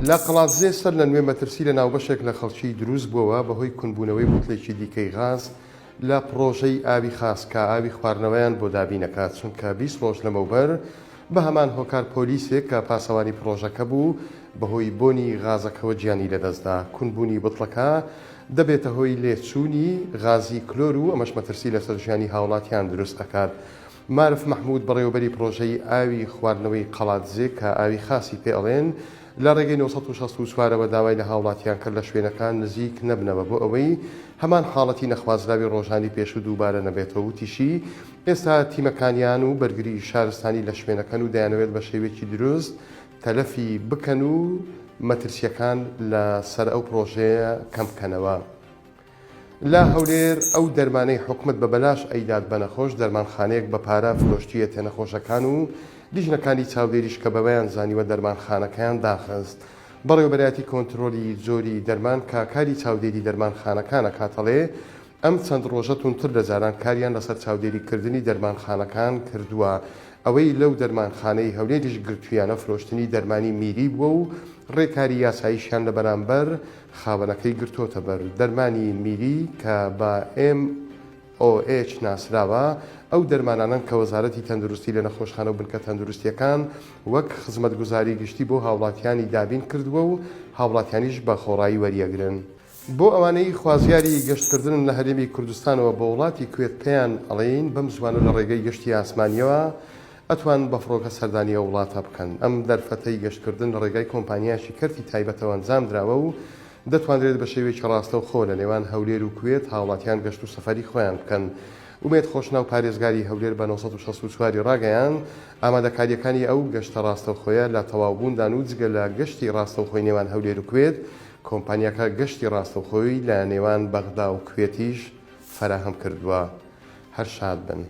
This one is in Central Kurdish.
لە قەڵاتزێ سەر لە نوێ مەترسی لە ناوبەشێک لە خەڵکی دروست بووەوە بەهۆی کونبوونەوەی بوتڵێکی دیکەی غاز لە پرۆژەی ئاوی خاس کە ئاوی خواردنەوەیان بۆ دابینەکات، چونکە 20 ڕۆژ لەمەوبەر بە هەمان هۆکار پۆلیسێک کە پاسەوانی پرۆژەکە بوو بەهۆی بۆنی غازەکەەوە گیانی لەدەستدا. کونبوونی بوتڵەکە دەبێتە هۆی لێچوونی غازی کلۆر و ئەمەش مەترسی لەسەر ژیانی هاوڵاتیان دروست دەکات. مارف مەحموود بەڕێوەبەری پرۆژەی ئاوی خواردنەوەی قەڵاتزێ کە ئاوی خاسی پێ ئەڵێن لە ڕێگەی 964ەوە داوای لە هاوڵاتیان کرد لە شوێنەکان نزیک نەبنەوە بۆ ئەوەی هەمان حاڵەتی نەخوازراوی ڕۆژانی پێش و دووبارە نەبێتەوە و تیشی ئێستا تیمەکانیان و بەرگری شارستانی لە شوێنەکەن و دەیانەوێت بە شێوێکی دروست تەلەفی بکەن و مەترسیەکان لە سەر ئەو پرۆژەیە کەم بکەنەوە. لە هەولێر ئەو دەرمانەی حکومت بە بەلاش ئەیداد بە نەخۆش دەرمانخانەیەک بە پارە فرۆشتیە تێنەخۆشەکان و لیژنەکانی چاودێریش کە بەوەیان زانیوە دەرمانخانەکەیان داخست. بەڕێوەبەرایەتی کۆنتترۆلی زۆری دەرمان کاکاری چاودێری دەرمانخانەکانە کاتەڵێ ئەم چەند ڕۆژە تونتر لە جاران کاریان لەسەر چاودێریکردنی دەرمانخانەکان کردووە. ئەوەی لەو دەرمانخانەی هەولێریش گرتویانە فرۆشتنی دەرمانی میری بووە و ڕێکاری یاساییشیان لە بەرامبەر خاوەنەکەی گرتۆتە بەر. دەرمانی میری کە بە MOH ناسراوە ئەو دەرمانانن کە وەزارەتی تەندروستی لە نەخۆشخانە و بنکە تەندروستیەکان وەک خزمەتگوزاری گشتی بۆ هاوڵاتیانی دابین کردووە و هاوڵاتیانیش بە خۆڕایی وەریەگرن. بۆ ئەوانەی خوازیاری گەشتکردن لە هەرێمی کوردستانەوە بە وڵاتی کوێت پێیان ئەڵێین بەم زوانە لە ڕێگەی گەشتی ئاسمانیەوە ئەتوان بە فڕۆکە سەردانیە وڵاتە بکەن. ئەم دەرفەتەی گەشتکردن لە ڕێگای کۆمپانیایشی کەرتی تایبەتەوە ئەنجام درراوە و دەتوانرێت بە شێوەیەکی ڕاستەوخۆ لە نێوان هەولێر و کوێت هاوڵاتیان گەشت و سەفەری خۆیان بکەن. ومێت خۆشناو پارێزگاری هەولێر بە 964 ڕاگەیان ئامادەکاریەکانی ئەو گەشتە ڕاستەوخۆیە لە تەواوبووندان و جگە لە گەشتی ڕاستەوخۆی نێوان هەولێر و کوێت کۆمپانیاکە گەشتی ڕاستەوخۆی لە نێوان بەغدا و کوێتیش فراهم کردووە. هەر شاد بن.